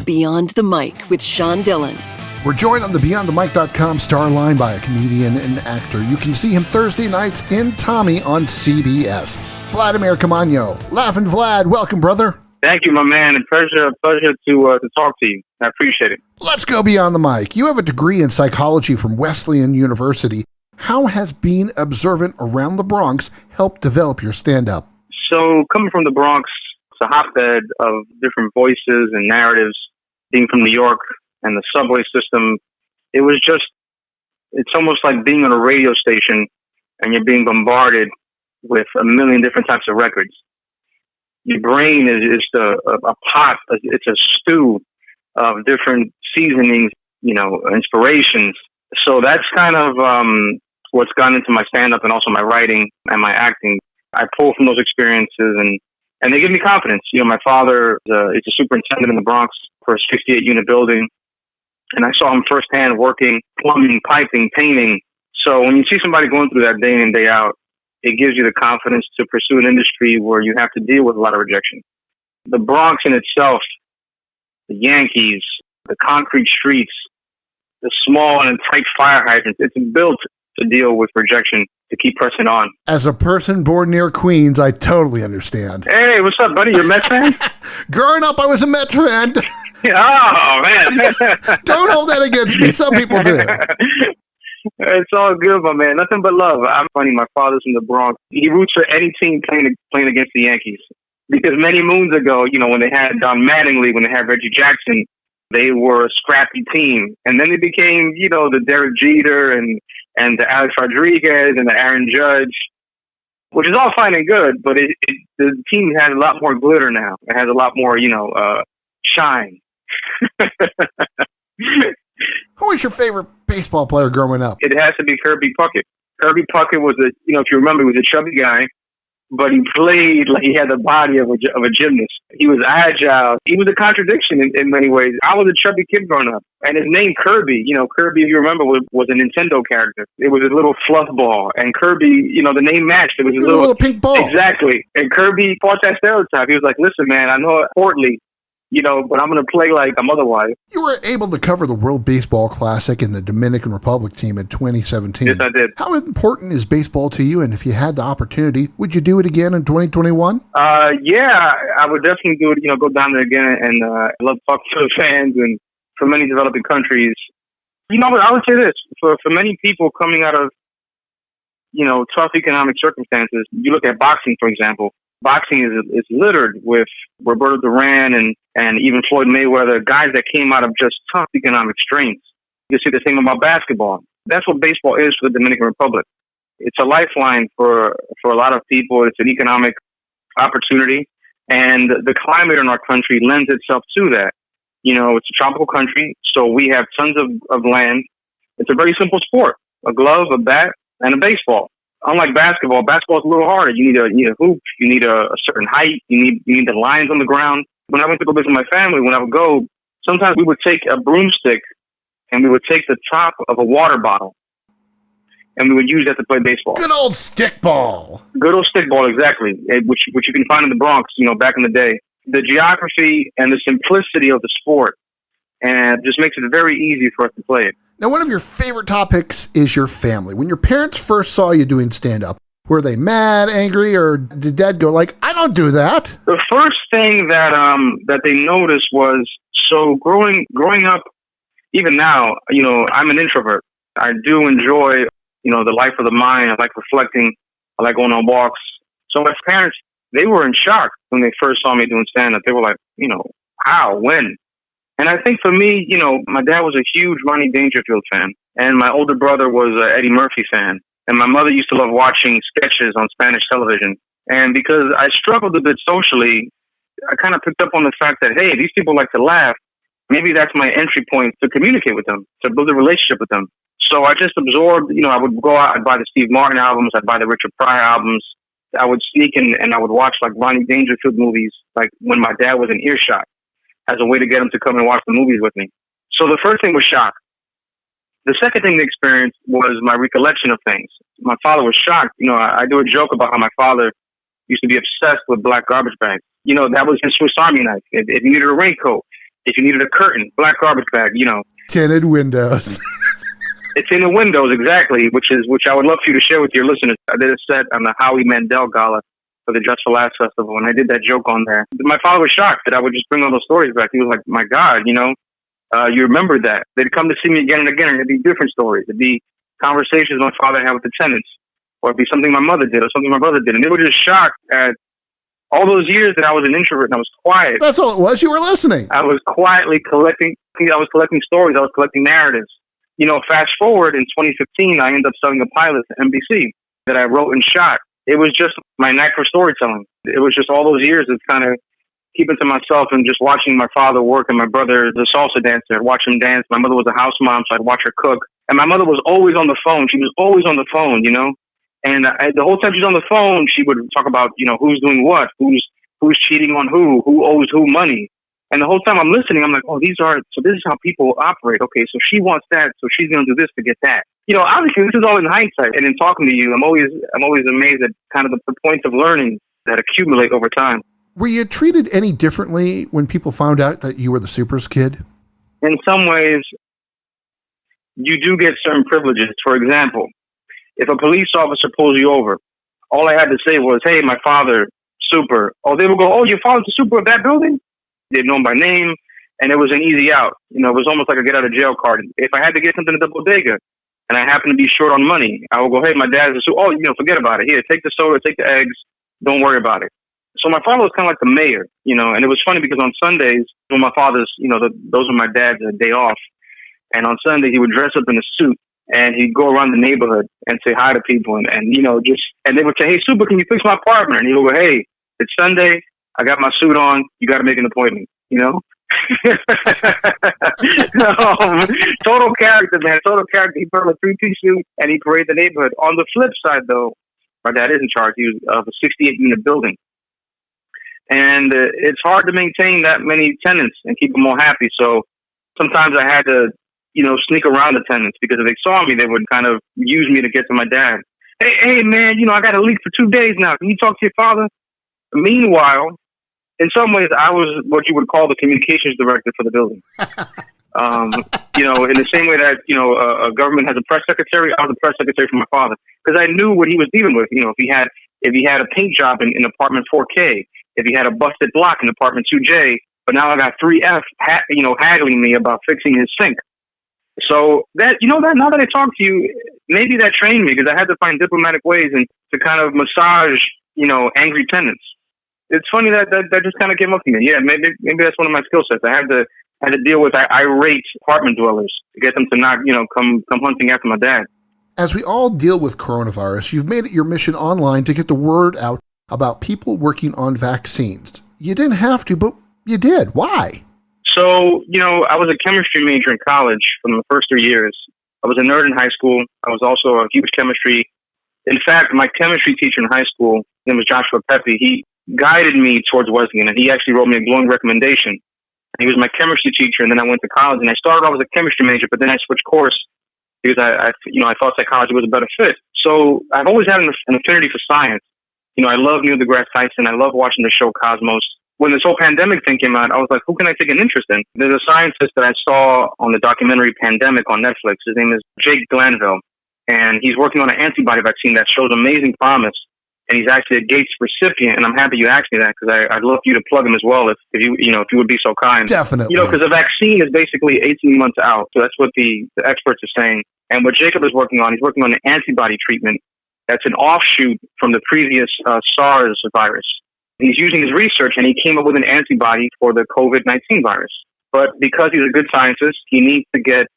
Beyond the Mic with Sean Dillon. We're joined on the BeyondTheMic.com star line by a comedian and actor. You can see him Thursday nights in Tommy on CBS. Vladimir Caamaño. Laughing Vlad, welcome, brother. Thank you, my man. A pleasure to talk to you. I appreciate it. Let's go beyond the mic. You have a degree in psychology from Wesleyan University. How has being observant around the Bronx helped develop your stand-up? So, coming from the Bronx, it's a hotbed of different voices and narratives. Being from New York and the subway system, it's almost like being on a radio station and you're being bombarded with a million different types of records. Your brain is just a pot, it's a stew of different seasonings, inspirations. So that's kind of what's gone into my stand-up and also my writing and my acting. I pull from those experiences and they give me confidence. My father is a superintendent in the Bronx for a 68-unit building, and I saw him firsthand working, plumbing, piping, painting. So when you see somebody going through that day in and day out, it gives you the confidence to pursue an industry where you have to deal with a lot of rejection. The Bronx in itself, the Yankees, the concrete streets, the small and tight fire hydrants, it's built to deal with rejection, to keep pressing on. As a person born near Queens, I totally understand. Hey, what's up, buddy? You a Mets fan? Growing up, I was a Mets fan. Oh, man. Don't hold that against me. Some people do. It's all good, my man. Nothing but love. I'm funny. My father's from the Bronx. He roots for any team playing against the Yankees. Because many moons ago, when they had Don Mattingly, when they had Reggie Jackson, they were a scrappy team. And then they became, the Derek Jeter and the Alex Rodriguez and the Aaron Judge, which is all fine and good, but the team has a lot more glitter now. It has a lot more, shine. Who was your favorite baseball player growing up? It has to be Kirby Puckett. Kirby Puckett was if you remember, he was a chubby guy, but he played like he had the body of a gymnast. He was agile. He was a contradiction in many ways. I was a chubby kid growing up, and his name Kirby. Kirby, if you remember, was a Nintendo character. It was a little fluff ball, and Kirby, the name matched. It was a little pink ball. Exactly, and Kirby fought that stereotype. He was like, "Listen, man, I know it portly, but I'm going to play like I'm otherwise." You were able to cover the World Baseball Classic and the Dominican Republic team in 2017. Yes, I did. How important is baseball to you? And if you had the opportunity, would you do it again in 2021? Yeah, I would definitely do it. Go down there again, and I love talking to the fans. And for many developing countries, I would say this: for many people coming out of tough economic circumstances, you look at boxing, for example. Boxing is littered with Roberto Duran and even Floyd Mayweather, guys that came out of just tough economic strains. You see the same about basketball. That's what baseball is for the Dominican Republic. It's a lifeline for a lot of people. It's an economic opportunity. And the climate in our country lends itself to that. It's a tropical country, so we have tons of land. It's a very simple sport: a glove, a bat, and a baseball. Unlike basketball is a little harder. You need a hoop. You need a certain height. You need the lines on the ground. When I went to go visit my family, when I would go, sometimes we would take a broomstick and we would take the top of a water bottle and we would use that to play baseball. Good old stickball. Good old stickball, exactly. Which you can find in the Bronx, back in the day. The geography and the simplicity of the sport and just makes it very easy for us to play it. Now, one of your favorite topics is your family. When your parents first saw you doing stand-up, were they mad, angry, or did Dad go like, "I don't do that"? The first thing that they noticed was, so growing up, even now, I'm an introvert. I do enjoy, the life of the mind. I like reflecting. I like going on walks. So my parents, they were in shock when they first saw me doing stand-up. They were like, how, when? And I think for me, my dad was a huge Rodney Dangerfield fan, and my older brother was an Eddie Murphy fan, and my mother used to love watching sketches on Spanish television. And because I struggled a bit socially, I kind of picked up on the fact that, hey, these people like to laugh. Maybe that's my entry point to communicate with them, to build a relationship with them. So I just absorbed, I would go out, I'd buy the Steve Martin albums, I'd buy the Richard Pryor albums. I would sneak and I would watch like Rodney Dangerfield movies, like when my dad was in earshot, as a way to get him to come and watch the movies with me. So the first thing was shock. The second thing they experienced was my recollection of things. My father was shocked. I do a joke about how my father used to be obsessed with black garbage bags. That was his Swiss Army knife. If you needed a raincoat, If you needed a curtain, black garbage bag, Tinted windows. It's in the windows, exactly, which I would love for you to share with your listeners. I did a set on the Howie Mandel Gala for the Just for Laughs Festival, and I did that joke on there. My father was shocked that I would just bring all those stories back. He was like, my God, you remember that. They'd come to see me again and again, and it'd be different stories. It'd be conversations my father had with the tenants, or it'd be something my mother did or something my brother did. And they were just shocked at all those years that I was an introvert and I was quiet. That's all it was. You were listening. I was quietly collecting stories. I was collecting narratives. Fast forward in 2015, I ended up selling a pilot to NBC that I wrote and shot. It was just my knack for storytelling. It was just all those years of kind of keeping to myself and just watching my father work, and my brother, the salsa dancer, I'd watch him dance. My mother was a house mom, so I'd watch her cook. And my mother was always on the phone. She was always on the phone, And the whole time she's on the phone, she would talk about, who's doing what, who's cheating on who owes who money. And the whole time I'm listening, I'm like, oh, this is how people operate. Okay, so she wants that, so she's going to do this to get that. Obviously this is all in hindsight. And in talking to you, I'm always amazed at kind of the points of learning that accumulate over time. Were you treated any differently when people found out that you were the Supers kid? In some ways, you do get certain privileges. For example, if a police officer pulls you over, all I had to say was, hey, my father, Super. Oh, they would go, oh, your father's the Super of that building? They'd know by name, and it was an easy out. It was almost like a get-out-of-jail card. If I had to get something at the bodega, and I happened to be short on money, I would go, hey, my dad's a Super. Oh, forget about it. Here, take the soda, take the eggs. Don't worry about it. So my father was kind of like the mayor, and it was funny because on Sundays, when my father's, those are my dad's day off, and on Sunday he would dress up in a suit, and he'd go around the neighborhood and say hi to people, and they would say, hey, Super, can you fix my apartment? And he would go, hey, it's Sunday. I got my suit on. You got to make an appointment, Total character, man. Total character. He put on a three-piece suit and he paraded the neighborhood. On the flip side, though, my dad is in charge. He was of a 68-unit building. And it's hard to maintain that many tenants and keep them all happy. So sometimes I had to, sneak around the tenants because if they saw me, they would kind of use me to get to my dad. Hey, man, I got a leak for 2 days now. Can you talk to your father? Meanwhile, in some ways, I was what you would call the communications director for the building. In the same way that, a government has a press secretary, I was the press secretary for my father. Because I knew what he was dealing with. If he had a paint job in apartment 4K, if he had a busted block in apartment 2J, but now I got 3F, haggling me about fixing his sink. So that, now that I talk to you, maybe that trained me because I had to find diplomatic ways and to kind of massage, angry tenants. It's funny that just kind of came up to me. Yeah, maybe that's one of my skill sets. I had to deal with irate apartment dwellers to get them to not, come hunting after my dad. As we all deal with coronavirus, you've made it your mission online to get the word out about people working on vaccines. You didn't have to, but you did. Why? So, I was a chemistry major in college for the first 3 years. I was a nerd in high school. I was also a huge chemistry. In fact, my chemistry teacher in high school, his name was Joshua Pepe, he guided me towards Wesleyan, and he actually wrote me a glowing recommendation. He was my chemistry teacher, and then I went to college, and I started off as a chemistry major, but then I switched course because I thought psychology was a better fit. So I've always had an affinity for science. I love Neil deGrasse Tyson. I love watching the show Cosmos. When this whole pandemic thing came out, I was like, who can I take an interest in? There's a scientist that I saw on the documentary Pandemic on Netflix. His name is Jake Glanville, and he's working on an antibody vaccine that shows amazing promise. And he's actually a Gates recipient, and I'm happy you asked me that because I'd love for you to plug him as well if you would be so kind. Definitely. Because the vaccine is basically 18 months out, so that's what the experts are saying. And what Jacob is working on, he's working on an antibody treatment that's an offshoot from the previous SARS virus. He's using his research, and he came up with an antibody for the COVID-19 virus. But because he's a good scientist, he needs to get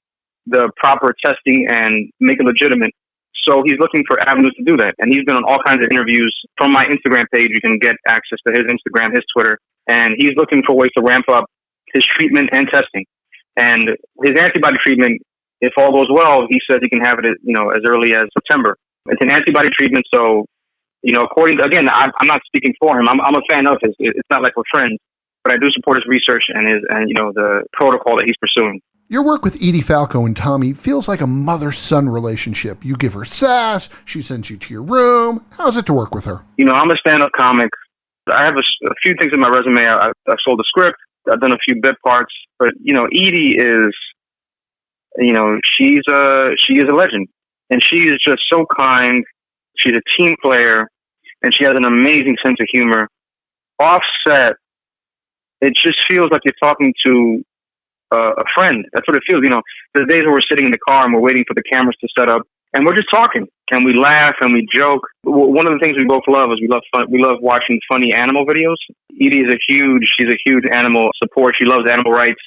the proper testing and make it legitimate. So he's looking for avenues to do that. And he's been on all kinds of interviews. From my Instagram page, you can get access to his Instagram, his Twitter. And he's looking for ways to ramp up his treatment and testing. And his antibody treatment, if all goes well, he says he can have it, as early as September. It's an antibody treatment. So, according to, again, I'm not speaking for him. I'm a fan of his. It's not like we're friends, but I do support his research and the protocol that he's pursuing. Your work with Edie Falco and Tommy feels like a mother-son relationship. You give her sass, she sends you to your room. How's it to work with her? I'm a stand-up comic. I have a few things in my resume. I sold a script. I've done a few bit parts, but Edie is, she is a legend, and she is just so kind. She's a team player, and she has an amazing sense of humor. Offset, it just feels like you're talking to a friend. That's what it feels. The days where we're sitting in the car and we're waiting for the cameras to set up, and we're just talking, and we laugh and we joke. One of the things we both love is we love watching funny animal videos. Edie is she's a huge animal support. She loves animal rights.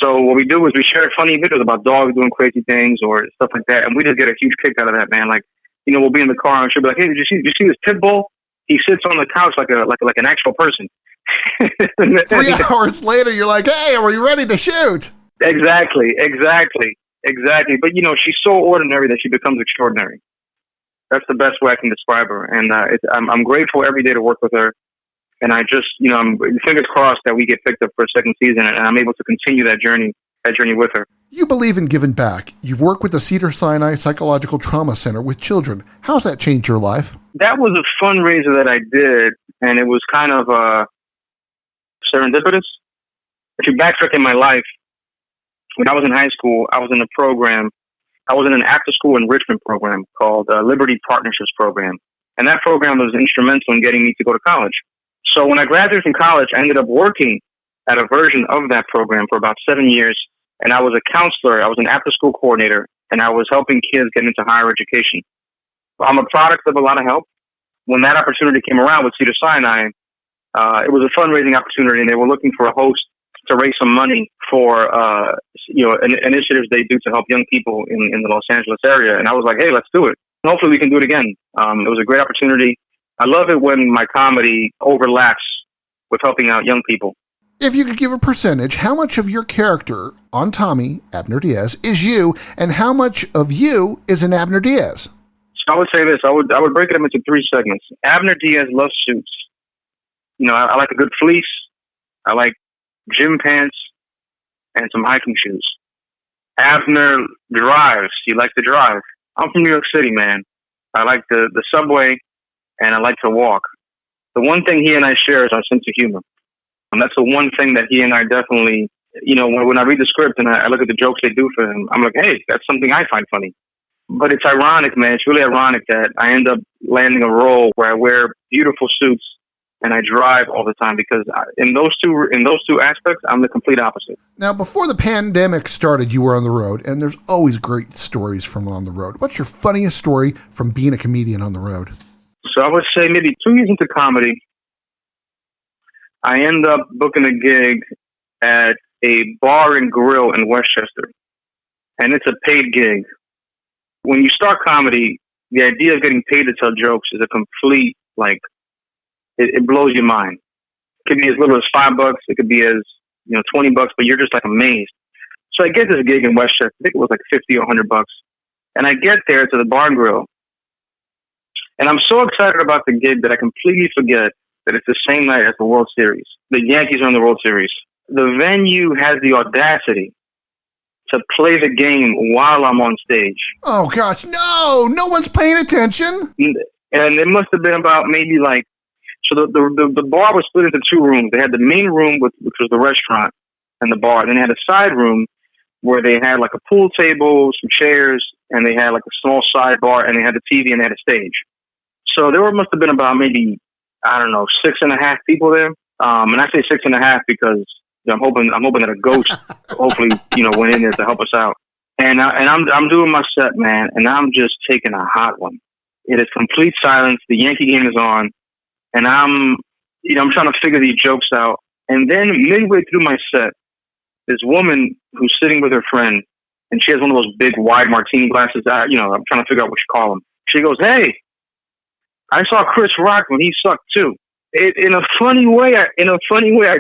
So what we do is we share funny videos about dogs doing crazy things or stuff like that, and we just get a huge kick out of that, man. Like, we'll be in the car and she'll be like, "Hey, did you see this pit bull? He sits on the couch like an actual person." 3 hours later, you're like, "Hey, are you ready to shoot?" Exactly. But she's so ordinary that she becomes extraordinary. That's the best way I can describe her, and I'm grateful every day to work with her. And I just, I'm fingers crossed that we get picked up for a second season, and I'm able to continue that journey with her. You believe in giving back. You've worked with the Cedar Sinai Psychological Trauma Center with children. How's that changed your life? That was a fundraiser that I did, and it was kind of serendipitous. If you backtrack in my life, when I was in high school, I was in a program. I was in an after-school enrichment program called Liberty Partnerships Program. And that program was instrumental in getting me to go to college. So when I graduated from college, I ended up working at a version of that program for about 7 years. And I was a counselor. I was an after-school coordinator. And I was helping kids get into higher education. I'm a product of a lot of help. When that opportunity came around with Cedar Sinai, it was a fundraising opportunity, and they were looking for a host to raise some money for initiatives they do to help young people in the Los Angeles area. And I was like, "Hey, let's do it. Hopefully we can do it again." It was a great opportunity. I love it when my comedy overlaps with helping out young people. If you could give a percentage, how much of your character on Tommy, Abner Diaz, is you, and how much of you is in Abner Diaz? So I would say this. I would break it up into 3 segments. Abner Diaz loves suits. I like a good fleece. I like gym pants and some hiking shoes. Abner drives. He likes to drive. I'm from New York City, man. I like the subway, and I like to walk. The one thing he and I share is our sense of humor. And that's the one thing that he and I definitely, when I read the script and I look at the jokes they do for him, I'm like, hey, that's something I find funny. But it's ironic, man. It's really ironic that I end up landing a role where I wear beautiful suits and I drive all the time, because in those two aspects, I'm the complete opposite. Now, before the pandemic started, you were on the road, and there's always great stories from on the road. What's your funniest story from being a comedian on the road? So I would say maybe 2 years into comedy, I end up booking a gig at a bar and grill in Westchester, and it's a paid gig. When you start comedy, the idea of getting paid to tell jokes is a complete, it blows your mind. It could be as little as $5. It could be as, $20, but you're just amazed. So I get this gig in Westchester. I think it was $50 or $100. And I get there to the bar and grill, and I'm so excited about the gig that I completely forget that it's the same night as the World Series. The Yankees are in the World Series. The venue has the audacity to play the game while I'm on stage. Oh, gosh, no one's paying attention. And it must have been about maybe so the bar was split into 2 rooms. They had the main room, which was the restaurant and the bar. Then they had a side room where they had a pool table, some chairs, and they had a small sidebar, and they had the TV, and they had a stage. So there must have been about maybe, 6.5 people there. And I say 6.5 because I'm hoping that a ghost hopefully, went in there to help us out. And I'm doing my set, man, and I'm just taking a hot one. It is complete silence. The Yankee game is on, and I'm trying to figure these jokes out. And then midway through my set, this woman who's sitting with her friend, and she has one of those big wide martini glasses. I'm trying to figure out what you call them. She goes, "Hey, I saw Chris Rock when he sucked too." In a funny way, I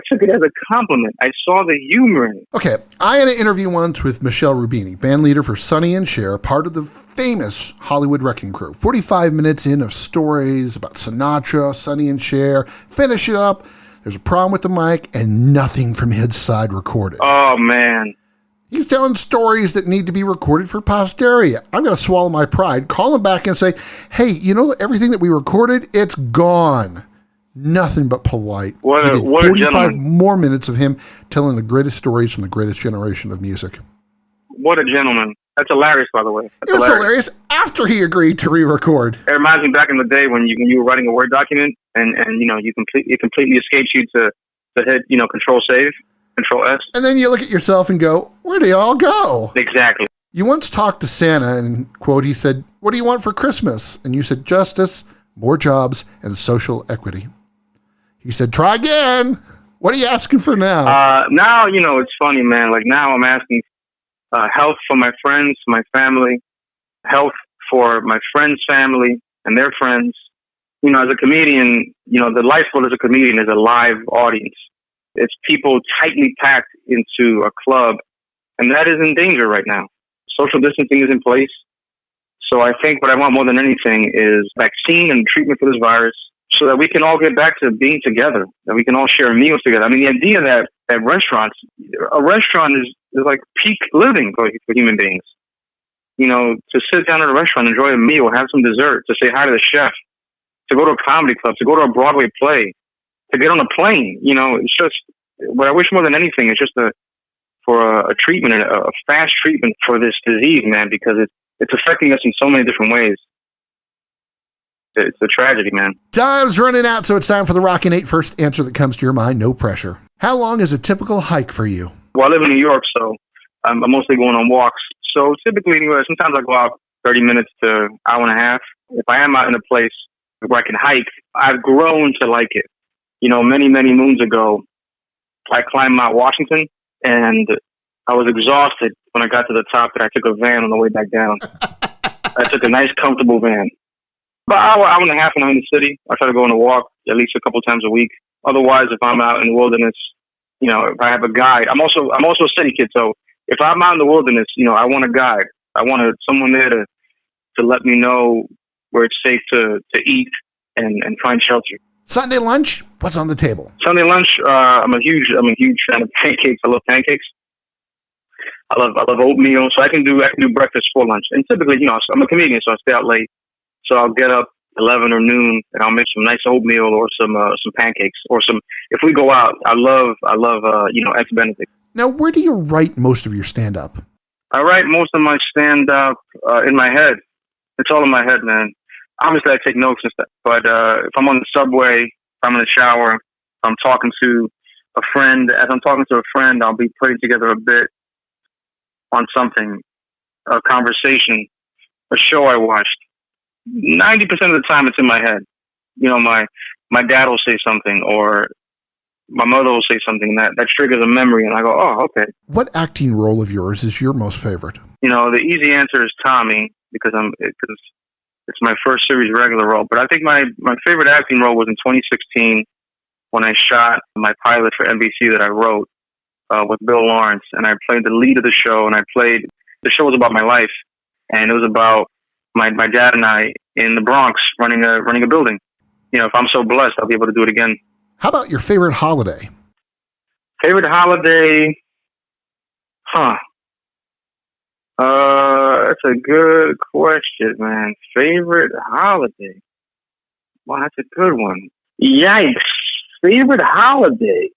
took it as a compliment. I saw the humor in it. Okay, I had an interview once with Michelle Roubini, band leader for Sonny and Cher, part of the famous Hollywood Wrecking Crew. 45 minutes in of stories about Sinatra, Sonny and Cher. Finish it up. There's a problem with the mic, and nothing from his side recorded. Oh, man. He's telling stories that need to be recorded for posterity. I'm going to swallow my pride, call him back and say, hey, everything that we recorded, it's gone. Nothing but polite. What a 45 gentleman. more minutes of him telling the greatest stories from the greatest generation of music. What a gentleman. That's hilarious, by the way. That's It was hilarious after he agreed to re-record. It reminds me back in the day when you were writing a Word document and it completely escapes you to hit, Control Save, Control S. And then you look at yourself and go, where do you all go? Exactly. You once talked to Santa and, quote, he said, what do you want for Christmas? And you said, justice, more jobs, and social equity. He said, try again. What are you asking for now? Now, it's funny, man. Like now I'm asking health for my friends, my family, health for my friends' family and their friends. As a comedian, the lifeblood as a comedian is a live audience. It's people tightly packed into a club, and that is in danger right now. Social distancing is in place. So I think what I want more than anything is vaccine and treatment for this virus so that we can all get back to being together, that we can all share meals together. I mean, the idea that a restaurant is like peak living for human beings. To sit down at a restaurant, enjoy a meal, have some dessert, to say hi to the chef, to go to a comedy club, to go to a Broadway play, to get on a plane. It's just what I wish more than anything is just for a treatment, a fast treatment for this disease, man, because it's affecting us in so many different ways. It's a tragedy, man. Time's running out, so it's time for the Rockin' 8 first answer that comes to your mind. No pressure. How long is a typical hike for you? Well, I live in New York, so I'm mostly going on walks. So typically, sometimes I go out 30 minutes to an hour and a half. If I am out in a place where I can hike, I've grown to like it. Many, many moons ago, I climbed Mount Washington, and I was exhausted when I got to the top, and I took a van on the way back down. I took a nice, comfortable van. About an hour and a half when I'm in the city. I try to go on a walk at least a couple times a week. Otherwise, if I'm out in the wilderness, if I have a guide, I'm also a city kid. So if I'm out in the wilderness, I want a guide. I want someone there to let me know where it's safe to eat and find shelter. Sunday lunch, what's on the table? Sunday lunch, I'm a huge fan of pancakes. I love pancakes. I love oatmeal, so I can do breakfast for lunch. And typically, I'm a comedian, so I stay out late. So I'll get up 11 or noon, and I'll make some nice oatmeal or some pancakes or some. If we go out, I love Eggs Benedict. Now, where do you write most of your stand-up? I write most of my stand-up in my head. It's all in my head, man. Obviously, I take notes and stuff, but if I'm on the subway, if I'm in the shower, if I'm talking to a friend, I'll be putting together a bit on something, a conversation, a show I watched. 90% of the time, it's in my head. My dad will say something, or my mother will say something that triggers a memory, and I go, oh, okay. What acting role of yours is your most favorite? The easy answer is Tommy, because it's my first series regular role. But I think my favorite acting role was in 2016 when I shot my pilot for NBC that I wrote with Bill Lawrence, and I played the lead of the show. And the show was about my life, and it was about my dad and I in the Bronx running a building. If I'm so blessed, I'll be able to do it again. How about your favorite holiday? Favorite holiday? That's a good question, man. Favorite holiday? Wow, that's a good one. Yikes. Favorite holiday?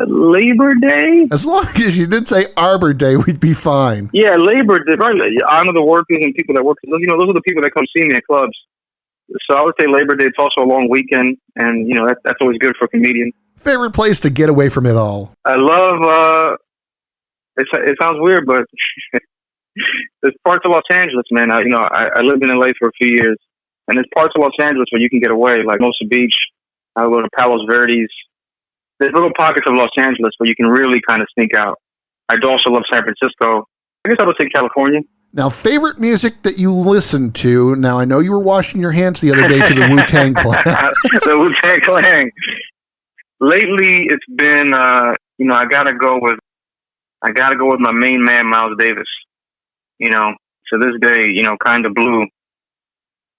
Labor Day? As long as you didn't say Arbor Day, we'd be fine. Yeah, Labor Day. Right. Honor the workers and people that work. Those are the people that come see me at clubs. So I would say Labor Day. It's also a long weekend, and that's always good for a comedian. Favorite place to get away from it all? I love. It sounds weird, but there's parts of Los Angeles, man. I lived in LA for a few years, and there's parts of Los Angeles where you can get away, like Hermosa Beach. I go to Palos Verdes. There's little pockets of Los Angeles where you can really kind of sneak out. I also love San Francisco. I guess I would say California. Now, favorite music that you listen to. Now, I know you were washing your hands the other day to the Wu-Tang Clan. The Wu-Tang Clan. Lately, it's been, I gotta go with my main man, Miles Davis. To this day, Kind of Blue.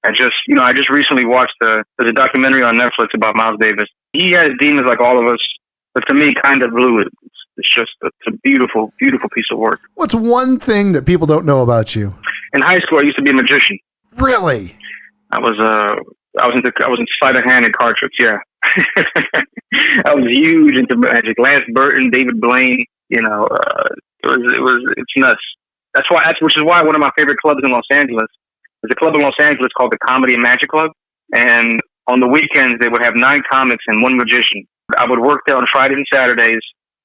I just recently watched there's a documentary on Netflix about Miles Davis. He has demons like all of us, but to me, Kind of Blue, it's just a beautiful, beautiful piece of work. What's one thing that people don't know about you? In high school, I used to be a magician. Really? I was into sleight of hand and card tricks. Yeah, I was huge into magic. Lance Burton, David Blaine. It's nuts. Which is why one of my favorite clubs in Los Angeles is a club in Los Angeles called the Comedy and Magic Club. And on the weekends, they would have 9 comics and 1 magician. I would work there on Fridays and Saturdays,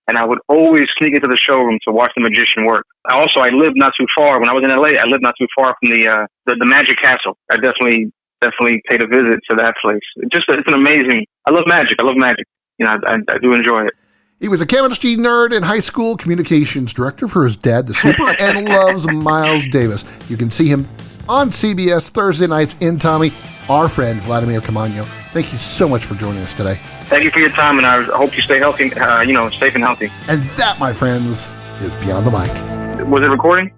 and I would always sneak into the showroom to watch the magician work. I lived not too far. When I was in LA, I lived not too far from the Magic Castle. I definitely paid a visit to that place. It's an amazing. I love magic. I do enjoy it. He was a chemistry nerd in high school, communications director for his dad, the Super, and loves Miles Davis. You can see him on CBS Thursday nights in Tommy. Our friend Vladimir Caamaño. Thank you so much for joining us today. Thank you for your time, and I hope you stay healthy. Safe and healthy. And that, my friends, is Beyond the Mic. Was it recording?